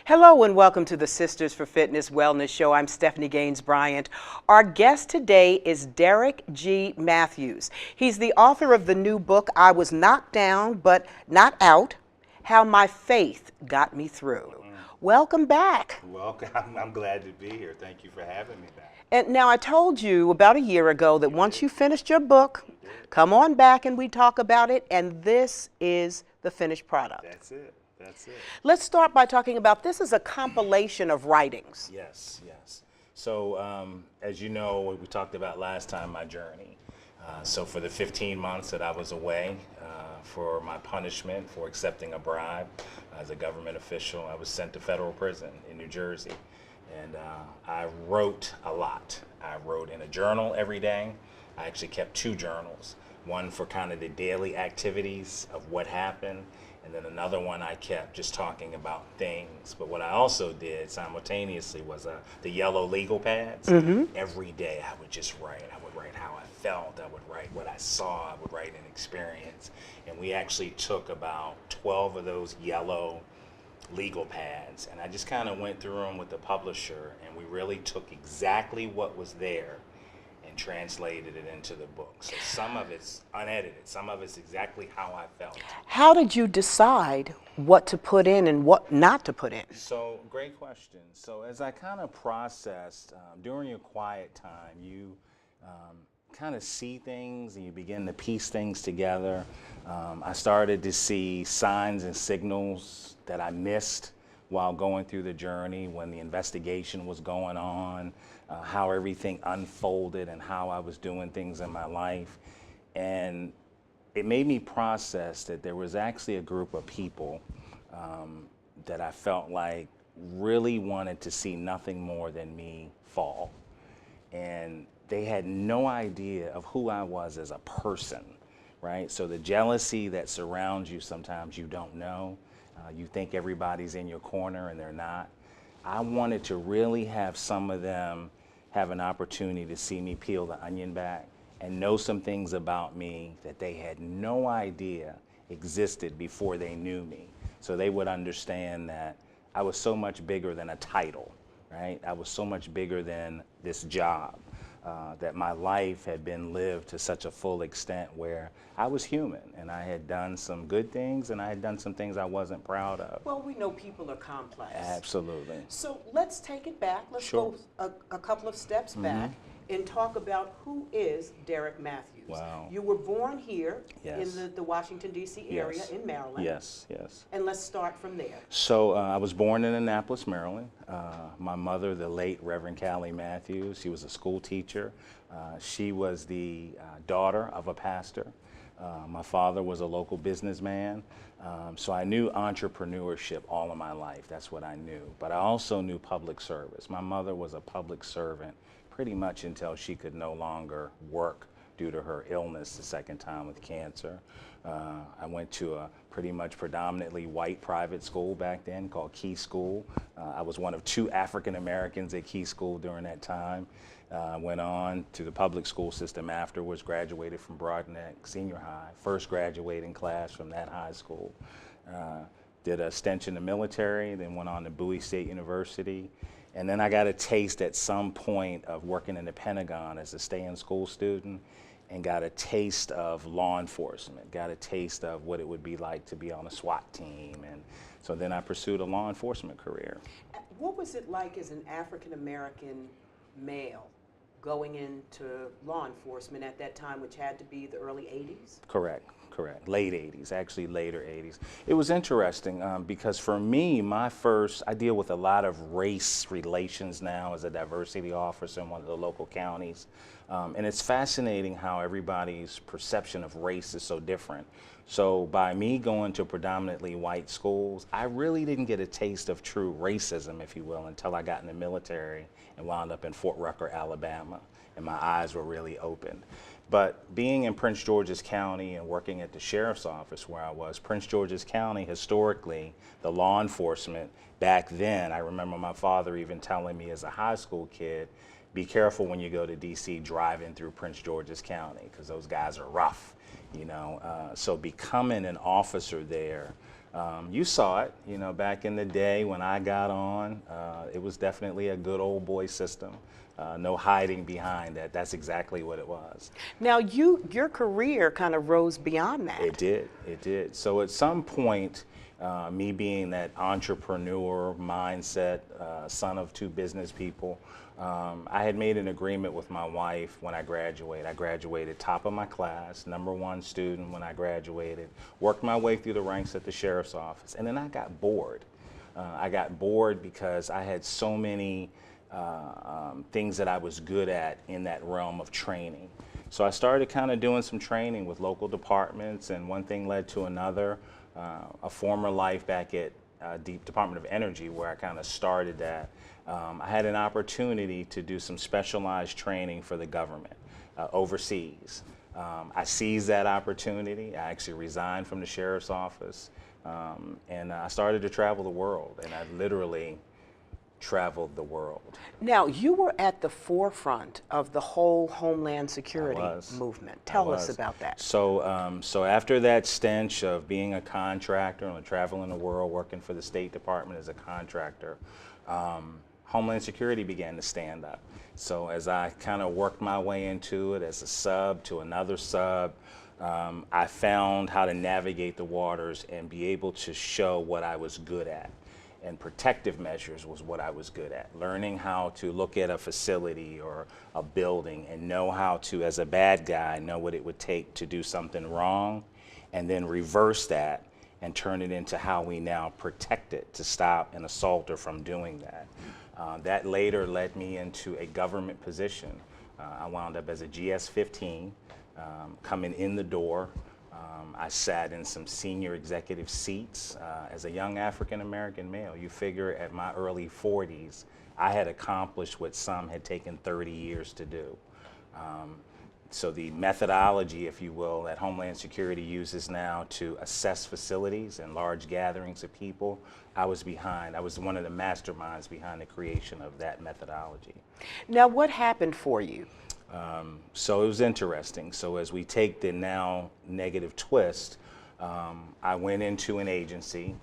Hello and welcome to the Sisters for Fitness Wellness Show. I'm Stephanie Gaines-Bryant. Our guest today is Derek G. Mathews. He's the author of the new book, I Was Knocked Down But Not Out, How My Faith Got Me Through. Welcome back. Welcome. I'm glad to be here. Thank you for having me back. And now I told you about a year ago that once you finished your book, come on back and we talk about it, and this is the finished product. That's it. That's it. Let's start by talking about this is a compilation of writings. Yes, yes. So as you know, we talked about last time my journey. So for the 15 months that I was away for my punishment for accepting a bribe as a government official, I was sent to federal prison in New Jersey. And I wrote a lot. I wrote in a journal every day. I actually kept two journals, one for kind of the daily activities of what happened, and then another one I kept just talking about things. But what I also did simultaneously was the yellow legal pads. Every day I would just write. I would write how I felt. I would write what I saw. I would write an experience. And we actually took about 12 of those yellow legal pads, and I just kind of went through them with the publisher, and we really took exactly what was there and translated it into the book. So some of it's unedited, some of it's exactly how I felt. How did you decide what to put in and what not to put in? So great question. So as I kind of processed, during your quiet time, you kind of see things and you begin to piece things together. I started to see signs and signals that I missed while going through the journey when the investigation was going on, how everything unfolded and how I was doing things in my life. And it made me process that there was actually a group of people that I felt like really wanted to see nothing more than me fall. And they had no idea of who I was as a person, right? So the jealousy that surrounds you, sometimes you don't know. You think everybody's in your corner and they're not. I wanted to really have some of them have an opportunity to see me peel the onion back and know some things about me that they had no idea existed before they knew me. So they would understand that I was so much bigger than a title, right? I was so much bigger than this job. That my life had been lived to such a full extent where I was human and I had done some good things and I had done some things I wasn't proud of. Well, we know people are complex. Absolutely. So let's take it back. Let's Sure. go a couple of steps back and talk about who is Derek Mathews. Wow. You were born here Yes. in the Washington, D.C. area Yes. in Maryland. Yes, yes. And let's start from there. So I was born in Annapolis, Maryland. My mother, the late Reverend Callie Mathews, she was a school teacher. She was the daughter of a pastor. My father was a local businessman. So I knew entrepreneurship all of my life. That's what I knew. But I also knew public service. My mother was a public servant pretty much until she could no longer work due to her illness the second time with cancer. I went to a pretty much predominantly white private school back then called Key School. I was one of two African Americans at Key School during that time. Went on to the public school system afterwards, graduated from Broadneck Senior High, first graduating class from that high school. Did a stint in the military, then went on to Bowie State University. And then I got a taste at some point of working in the Pentagon as a stay-in-school student and got a taste of law enforcement, got a taste of what it would be like to be on a SWAT team. And so then I pursued a law enforcement career. What was it like as an African-American male going into law enforcement at that time, which had to be the early 80s? Correct. Late 80s, actually later 80s. It was interesting because for me, I deal with a lot of race relations now as a diversity officer in one of the local counties. And it's fascinating how everybody's perception of race is so different. So by me going to predominantly white schools, I really didn't get a taste of true racism, if you will, until I got in the military and wound up in Fort Rucker, Alabama, and my eyes were really opened. But being in Prince George's County and working at the sheriff's office where I was, Prince George's County, historically, the law enforcement back then, I remember my father even telling me as a high school kid, be careful when you go to DC driving through Prince George's County, because those guys are rough, you know. So becoming an officer there, you saw it, you know, back in the day when I got on, it was definitely a good old boy system. No hiding behind that. That's exactly what it was. Now, your career kind of rose beyond that. It did, it did. So at some point, me being that entrepreneur mindset, son of two business people, I had made an agreement with my wife when I graduated. I graduated top of my class, #1 student when I graduated, worked my way through the ranks at the sheriff's office, and then I got bored. I got bored because I had so many things that I was good at in that realm of training. So I started kind of doing some training with local departments, and one thing led to another. A former life back at Department of Energy, where I kind of started that, I had an opportunity to do some specialized training for the government overseas. I seized that opportunity. I actually resigned from the sheriff's office, and I started to travel the world, and I literally traveled the world. Now, you were at the forefront of the whole Homeland Security movement. Tell us about that. So, so after that stench of being a contractor and traveling the world, working for the State Department as a contractor, Homeland Security began to stand up. So as I kind of worked my way into it as a sub to another sub, I found how to navigate the waters and be able to show what I was good at. And protective measures was what I was good at. Learning how to look at a facility or a building and know how to, as a bad guy, know what it would take to do something wrong, and then reverse that and turn it into how we now protect it to stop an assaulter from doing that. That later led me into a government position. I wound up as a GS-15, coming in the door. I sat in some senior executive seats as a young African-American male. You figure at my early 40s, I had accomplished what some had taken 30 years to do. So the methodology, if you will, that Homeland Security uses now to assess facilities and large gatherings of people, I was behind. I was one of the masterminds behind the creation of that methodology. Now, what happened for you? So it was interesting. So as we take the now negative twist, I went into an agency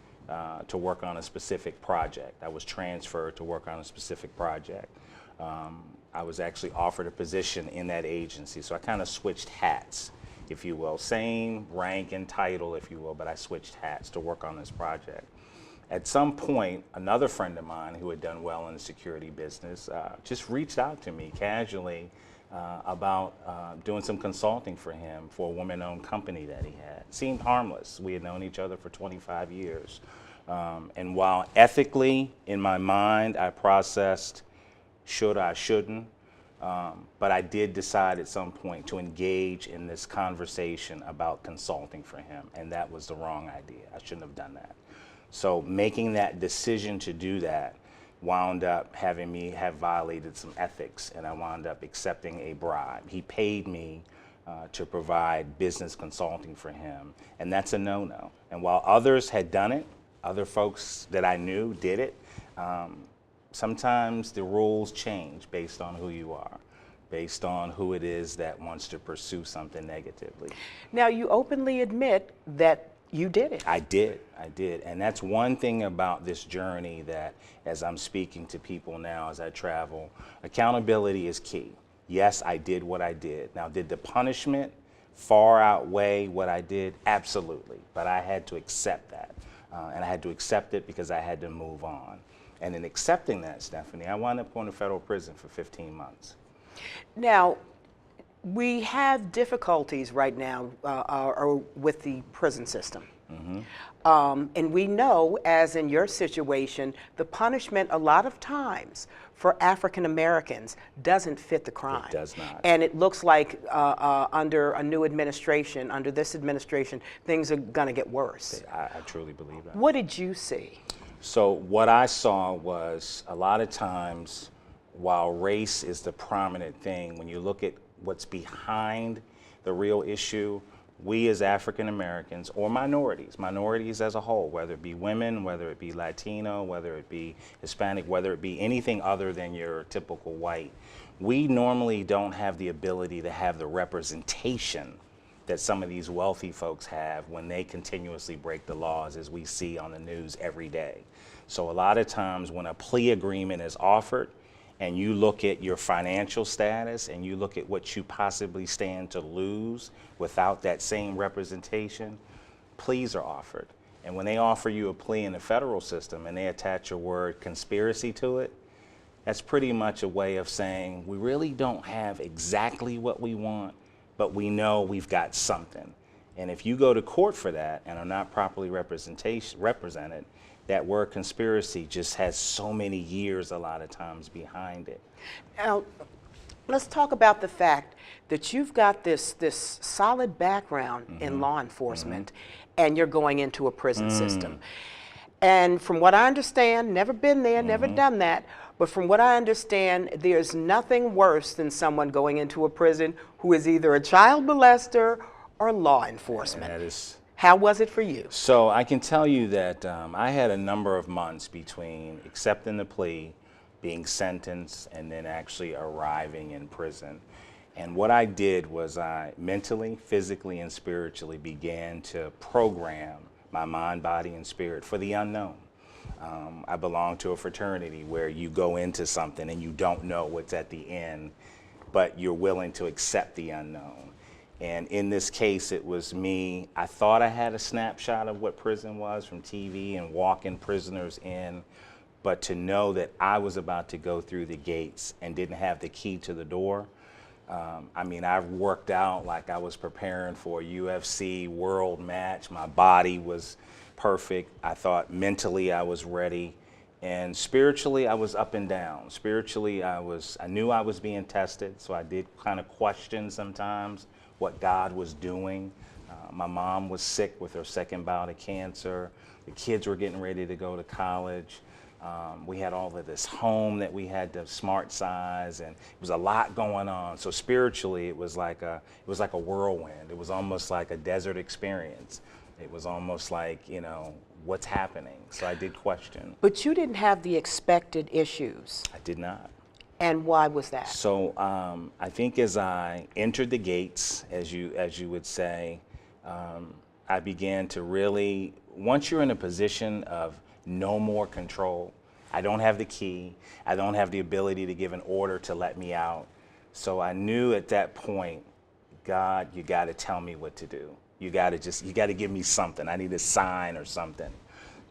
to work on a specific project. I was transferred to work on a specific project. I was actually offered a position in that agency. So I kind of switched hats, if you will. Same rank and title, if you will, but I switched hats to work on this project. At some point, another friend of mine who had done well in the security business just reached out to me casually about doing some consulting for him for a woman-owned company that he had. It seemed harmless. We had known each other for 25 years. And while ethically, in my mind, I processed, should I, shouldn't, but I did decide at some point to engage in this conversation about consulting for him, and that was the wrong idea. I shouldn't have done that. So making that decision to do that wound up having me have violated some ethics, and I wound up accepting a bribe. He paid me to provide business consulting for him, and that's a no-no. And while others had done it, other folks that I knew did it, sometimes the rules change based on who you are, based on who it is that wants to pursue something negatively. Now, you openly admit that you did it. I did. And that's one thing about this journey that, as I'm speaking to people now as I travel, accountability is key. Yes, I did what I did. Now, did the punishment far outweigh what I did? Absolutely. But I had to accept that. And I had to accept it because I had to move on. And in accepting that, Stephanie, I wound up going to federal prison for 15 months. Now, we have difficulties right now with the prison system. Mm-hmm. And we know, as in your situation, the punishment a lot of times for African Americans doesn't fit the crime. It does not. And it looks like under a new administration, under this administration, things are going to get worse. I truly believe that. What did you see? So what I saw was a lot of times, while race is the prominent thing, when you look at what's behind the real issue, we as African Americans or minorities as a whole, whether it be women, whether it be Latino, whether it be Hispanic, whether it be anything other than your typical white, we normally don't have the ability to have the representation that some of these wealthy folks have when they continuously break the laws, as we see on the news every day. So a lot of times when a plea agreement is offered, and you look at your financial status and you look at what you possibly stand to lose without that same representation, pleas are offered. And when they offer you a plea in the federal system and they attach a word conspiracy to it, that's pretty much a way of saying we really don't have exactly what we want, but we know we've got something. And if you go to court for that and are not properly represented, that word conspiracy just has so many years a lot of times behind it. Now, let's talk about the fact that you've got this solid background in law enforcement, and you're going into a prison system. And from what I understand, never been there, never done that, but from what I understand, there's nothing worse than someone going into a prison who is either a child molester or law enforcement. That is. How was it for you? So I can tell you that I had a number of months between accepting the plea, being sentenced, and then actually arriving in prison. And what I did was I mentally, physically, and spiritually began to program my mind, body, and spirit for the unknown. I belong to a fraternity where you go into something and you don't know what's at the end, but you're willing to accept the unknown. And in this case, it was me. I thought I had a snapshot of what prison was from TV and walking prisoners in, but to know that I was about to go through the gates and didn't have the key to the door. I mean, I worked out like I was preparing for a UFC world match. My body was perfect. I thought mentally I was ready. And spiritually, I was up and down. Spiritually, I knew I was being tested, so I did kind of question sometimes what God was doing. My mom was sick with her second bout of cancer. The kids were getting ready to go to college. We had all of this home that we had to smart size, and it was a lot going on. So spiritually, it was like a whirlwind. It was almost like a desert experience. It was almost like, what's happening? So I did question. But you didn't have the expected issues. I did not. And why was that? So I think as I entered the gates, as you would say, I began to really, once you're in a position of no more control, I don't have the key, I don't have the ability to give an order to let me out. So I knew at that point, God, you got to tell me what to do. You got to give me something. I need a sign or something.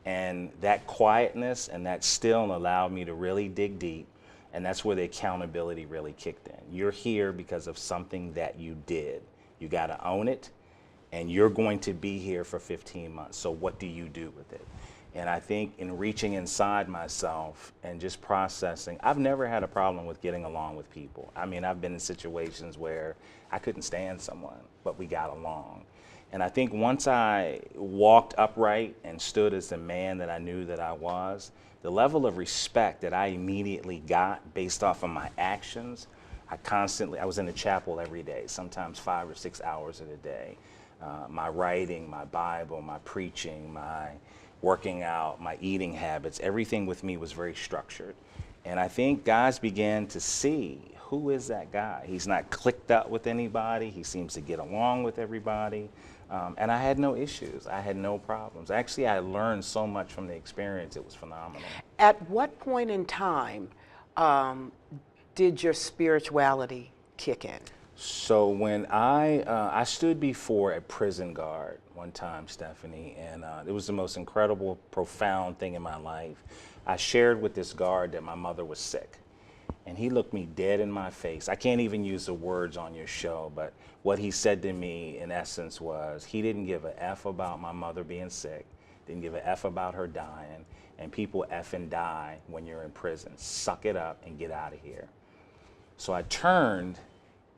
And that quietness and that still allowed me to really dig deep. And that's where the accountability really kicked in. You're here because of something that you did. You got to own it, and you're going to be here for 15 months. So what do you do with it? And I think in reaching inside myself and just processing, I've never had a problem with getting along with people. I mean, I've been in situations where I couldn't stand someone, but we got along. And I think once I walked upright and stood as the man that I knew that I was, the level of respect that I immediately got based off of my actions, I was in the chapel every day, sometimes 5 or 6 hours of the day. My writing, my Bible, my preaching, my working out, my eating habits, everything with me was very structured. And I think guys began to see, who is that guy? He's not clicked up with anybody. He seems to get along with everybody. And I had no issues. I had no problems. Actually, I learned so much from the experience. It was phenomenal. At what point in time did your spirituality kick in? So when I stood before a prison guard one time, Stephanie, and it was the most incredible, profound thing in my life. I shared with this guard that my mother was sick. And he looked me dead in my face. I can't even use the words on your show, but what he said to me in essence was he didn't give a F about my mother being sick, didn't give a F about her dying, and people F and die when you're in prison. Suck it up and get out of here. So I turned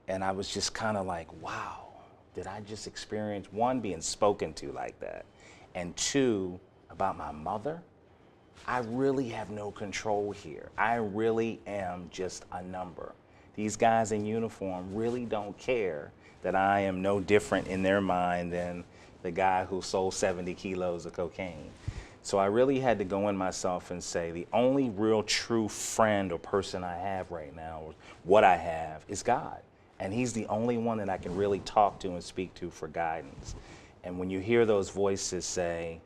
and I was just kind of like, wow, did I just experience, one, being spoken to like that, and two, about my mother? I really have no control here. I really am just a number. These guys in uniform really don't care that I am no different in their mind than the guy who sold 70 kilos of cocaine. So I really had to go in myself and say, the only real true friend or person I have right now, or what I have, is God. And he's the only one that I can really talk to and speak to for guidance. And when you hear those voices say,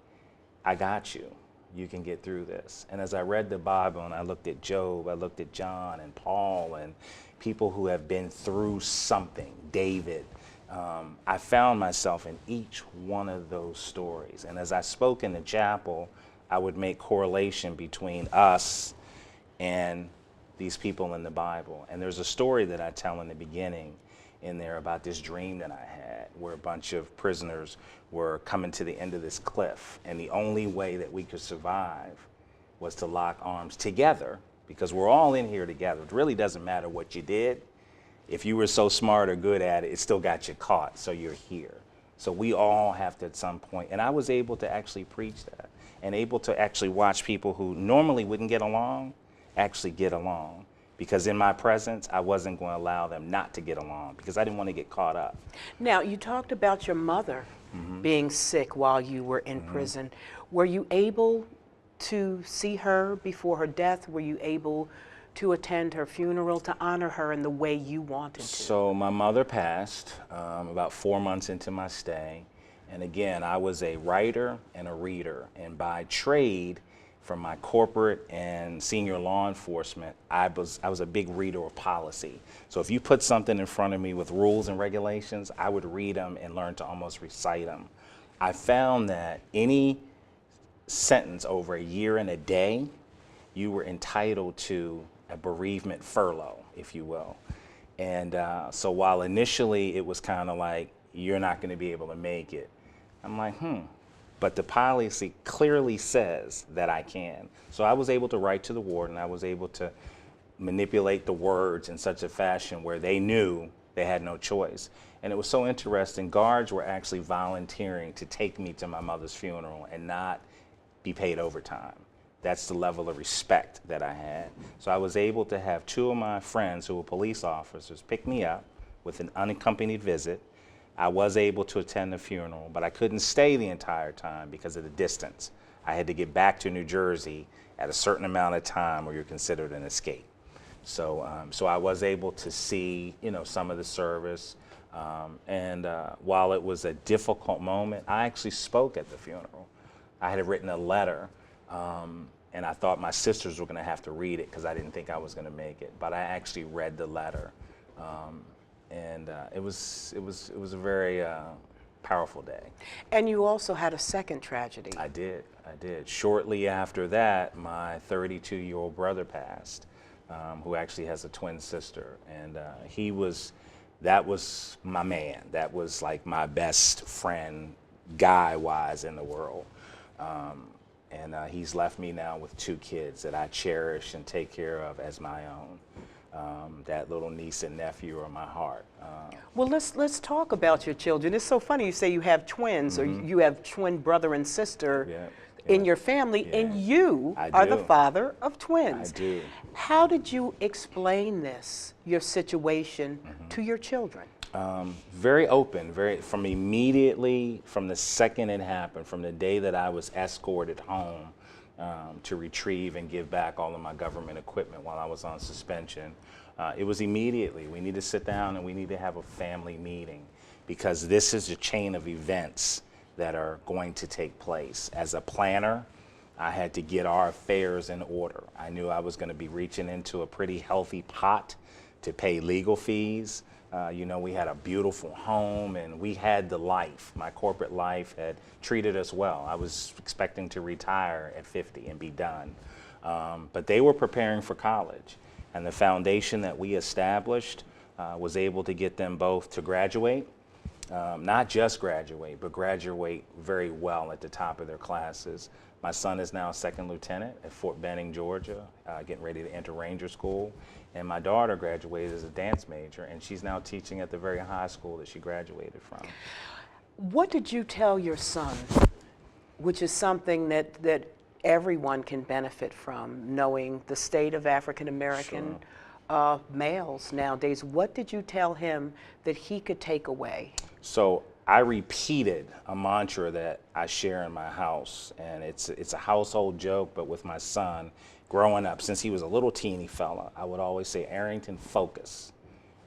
I got you, you can get through this. And as I read the Bible and I looked at Job, I looked at John and Paul and people who have been through something, David, I found myself in each one of those stories. And as I spoke in the chapel, I would make correlation between us and these people in the Bible. And there's a story that I tell in the beginning in there about this dream that I had where a bunch of prisoners were coming to the end of this cliff. And the only way that we could survive was to lock arms together, because we're all in here together. It really doesn't matter what you did. If you were so smart or good at it, it still got you caught, so you're here. So we all have to at some point, and I was able to actually preach that and able to actually watch people who normally wouldn't get along actually get along, because in my presence, I wasn't going to allow them not to get along because I didn't want to get caught up. Now, you talked about your mother being sick while you were in prison. Were you able to see her before her death? Were you able to attend her funeral, to honor her in the way you wanted to? So my mother passed about 4 months into my stay. And again, I was a writer and a reader. And by trade, from my corporate and senior law enforcement, I was a big reader of policy. So if you put something in front of me with rules and regulations, I would read them and learn to almost recite them. I found that any sentence over a year and a day, you were entitled to a bereavement furlough, if you will. And so while initially it was kind of like, you're not going to be able to make it, I'm like, but the policy clearly says that I can. So I was able to write to the warden. I was able to manipulate the words in such a fashion where they knew they had no choice. And it was so interesting. Guards were actually volunteering to take me to my mother's funeral and not be paid overtime. That's the level of respect that I had. So I was able to have two of my friends who were police officers pick me up with an unaccompanied visit. I was able to attend the funeral, but I couldn't stay the entire time because of the distance. I had to get back to New Jersey at a certain amount of time or you're considered an escape. So I was able to see, some of the service. While it was a difficult moment, I actually spoke at the funeral. I had written a letter, and I thought my sisters were going to have to read it because I didn't think I was going to make it. But I actually read the letter. It was a very powerful day. And you also had a second tragedy. I did. Shortly after that, my 32-year-old brother passed, who actually has a twin sister. And that was my man. That was like my best friend, guy-wise, in the world. He's left me now with 2 kids that I cherish and take care of as my own. That little niece and nephew are my heart. Well, let's talk about your children. It's so funny you say you have twins, or you have twin brother and sister in your family, and you are the father of twins. I do. How did you explain your situation, to your children? Very open, from the second it happened, from the day that I was escorted home to retrieve and give back all of my government equipment while I was on suspension. It was immediately, we need to sit down and we need to have a family meeting, because this is a chain of events that are going to take place. As a planner, I had to get our affairs in order. I knew I was going to be reaching into a pretty healthy pot to pay legal fees. We had a beautiful home and we had the life. My corporate life had treated us well. I was expecting to retire at 50 and be done. But they were preparing for college. And the foundation that we established was able to get them both to graduate. Not just graduate, but graduate very well at the top of their classes. My son is now a second lieutenant at Fort Benning, Georgia, getting ready to enter Ranger School. And my daughter graduated as a dance major, and she's now teaching at the very high school that she graduated from. What did you tell your son, which is something that everyone can benefit from, knowing the state of African American males nowadays. What did you tell him that he could take away? So I repeated a mantra that I share in my house, and it's a household joke, but with my son, growing up, since he was a little teeny fella, I would always say, Arrington, focus.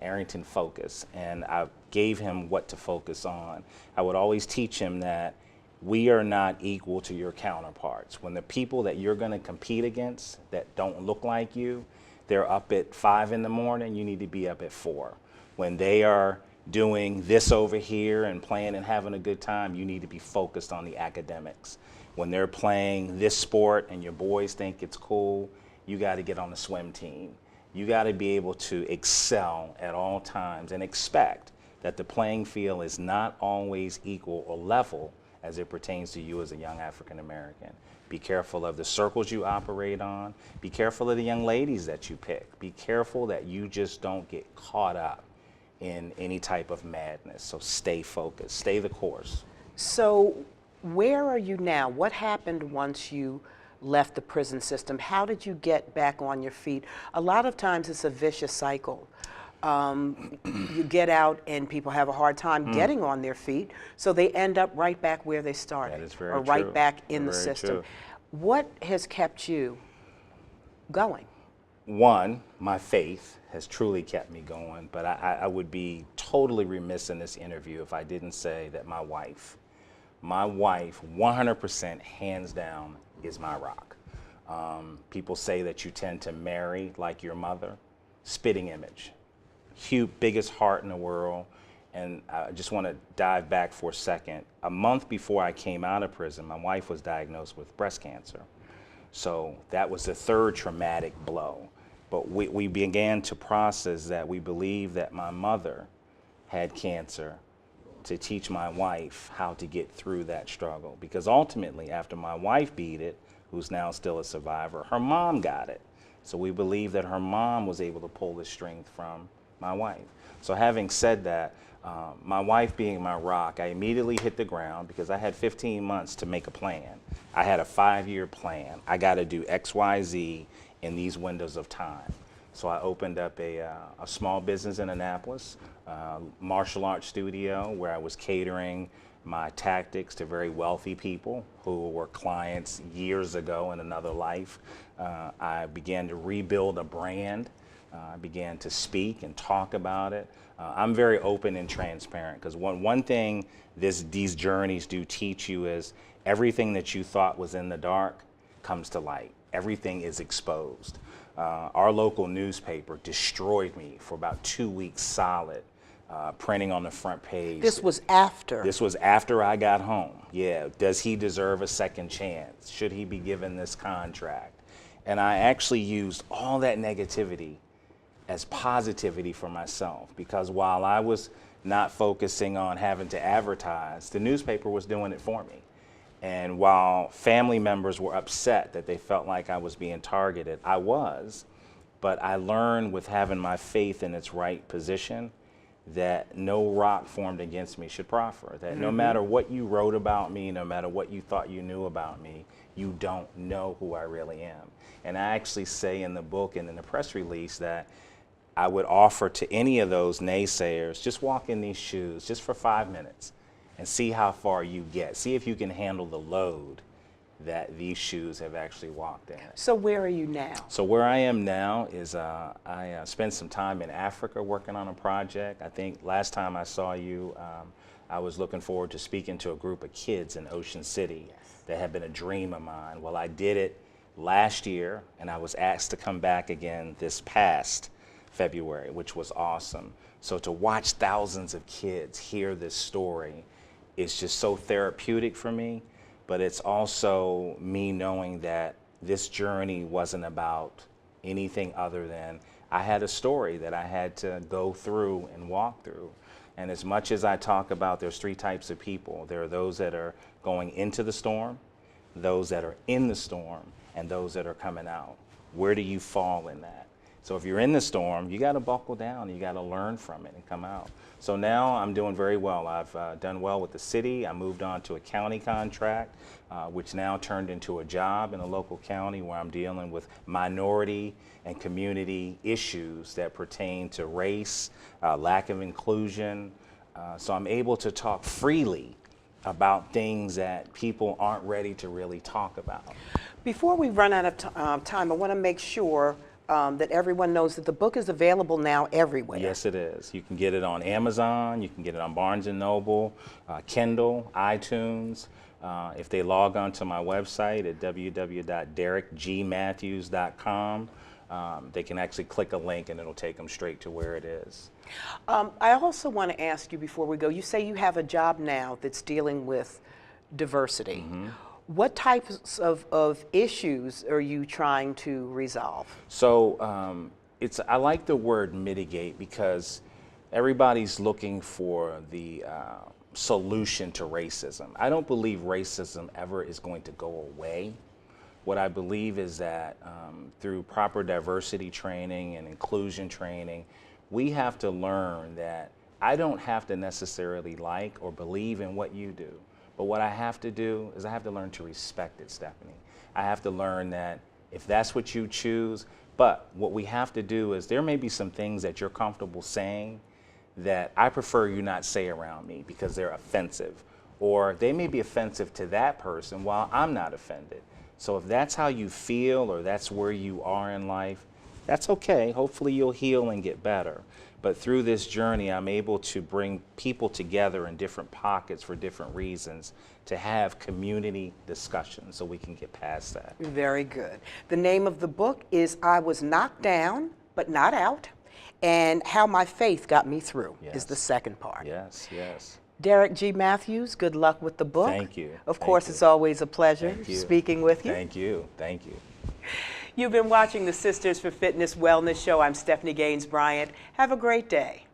Arrington, focus. And I gave him what to focus on. I would always teach him that we are not equal to your counterparts. When the people that you're going to compete against that don't look like you, they're up at 5 in the morning, you need to be up at 4. When they are doing this over here and playing and having a good time, you need to be focused on the academics. When they're playing this sport and your boys think it's cool, you got to get on the swim team. You got to be able to excel at all times and expect that the playing field is not always equal or level as it pertains to you as a young African American. Be careful of the circles you operate on. Be careful of the young ladies that you pick. Be careful that you just don't get caught up in any type of madness. So stay focused, stay the course. So where are you now? What happened once you left the prison system? How did you get back on your feet? A lot of times it's a vicious cycle. You get out and people have a hard time getting on their feet, so they end up right back where they started, That is very or right true. back in the Very system. true. What has kept you going? One, my faith has truly kept me going, but I would be totally remiss in this interview if I didn't say that my wife, 100% hands down, is my rock. People say that you tend to marry like your mother. Spitting image. Huge, biggest heart in the world. And I just want to dive back for a second. A month before I came out of prison, my wife was diagnosed with breast cancer. So that was the third traumatic blow. But we began to process that we believe that my mother had cancer to teach my wife how to get through that struggle. Because ultimately, after my wife beat it, who's now still a survivor, her mom got it. So we believe that her mom was able to pull the strength from my wife. So having said that, my wife being my rock, I immediately hit the ground because I had 15 months to make a plan. I had a 5-year plan. I got to do X, Y, Z in these windows of time. So I opened up a small business in Annapolis, martial arts studio, where I was catering my tactics to very wealthy people who were clients years ago in another life. I began to rebuild a brand. I began to speak and talk about it. I'm very open and transparent because one thing these journeys do teach you is everything that you thought was in the dark comes to light. Everything is exposed. Our local newspaper destroyed me for about 2 weeks solid, printing on the front page. This was after. This was after I got home. Yeah, does he deserve a second chance? Should he be given this contract? And I actually used all that negativity as positivity for myself, because while I was not focusing on having to advertise, the newspaper was doing it for me. And while family members were upset that they felt like I was being targeted, I was, but I learned with having my faith in its right position that no rock formed against me should prosper, that no matter what you wrote about me, no matter what you thought you knew about me, you don't know who I really am. And I actually say in the book and in the press release that I would offer to any of those naysayers, just walk in these shoes just for 5 minutes and see how far you get. See if you can handle the load that these shoes have actually walked in. So where are you now? So where I am now is I spent some time in Africa working on a project. I think last time I saw you, I was looking forward to speaking to a group of kids in Ocean City that had been a dream of mine. Well, I did it last year, and I was asked to come back again this past February, which was awesome. So to watch thousands of kids hear this story is just so therapeutic for me, but it's also me knowing that this journey wasn't about anything other than I had a story that I had to go through and walk through. And as much as I talk about there's 3 types of people, there are those that are going into the storm, those that are in the storm, and those that are coming out. Where do you fall in that? So if you're in the storm, you got to buckle down. You got to learn from it and come out. So now I'm doing very well. I've done well with the city. I moved on to a county contract, which now turned into a job in a local county where I'm dealing with minority and community issues that pertain to race, lack of inclusion. So I'm able to talk freely about things that people aren't ready to really talk about. Before we run out of time, I want to make sure that everyone knows that the book is available now everywhere. Yes, it is. You can get it on Amazon, you can get it on Barnes & Noble, Kindle, iTunes. If they log on to my website at www.derekgmatthews.com, they can actually click a link and it'll take them straight to where it is. I also want to ask you before we go, you say you have a job now that's dealing with diversity. Mm-hmm. What types of issues are you trying to resolve? So I like the word mitigate because everybody's looking for the solution to racism. I don't believe racism ever is going to go away. What I believe is that through proper diversity training and inclusion training, we have to learn that I don't have to necessarily like or believe in what you do. But what I have to do is I have to learn to respect it, Stephanie. I have to learn that if that's what you choose, but what we have to do is there may be some things that you're comfortable saying that I prefer you not say around me because they're offensive. Or they may be offensive to that person while I'm not offended. So if that's how you feel or that's where you are in life, that's okay. Hopefully you'll heal and get better. But through this journey, I'm able to bring people together in different pockets for different reasons to have community discussions so we can get past that. Very good. The name of the book is I Was Knocked Down, But Not Out, and How My Faith Got Me Through is the second part. Yes, yes. Derek G. Mathews, good luck with the book. Thank you. Of course, it's always a pleasure speaking with you. Thank you. Thank you. You've been watching the Sisters for Fitness Wellness Show. I'm Stephanie Gaines-Bryant. Have a great day.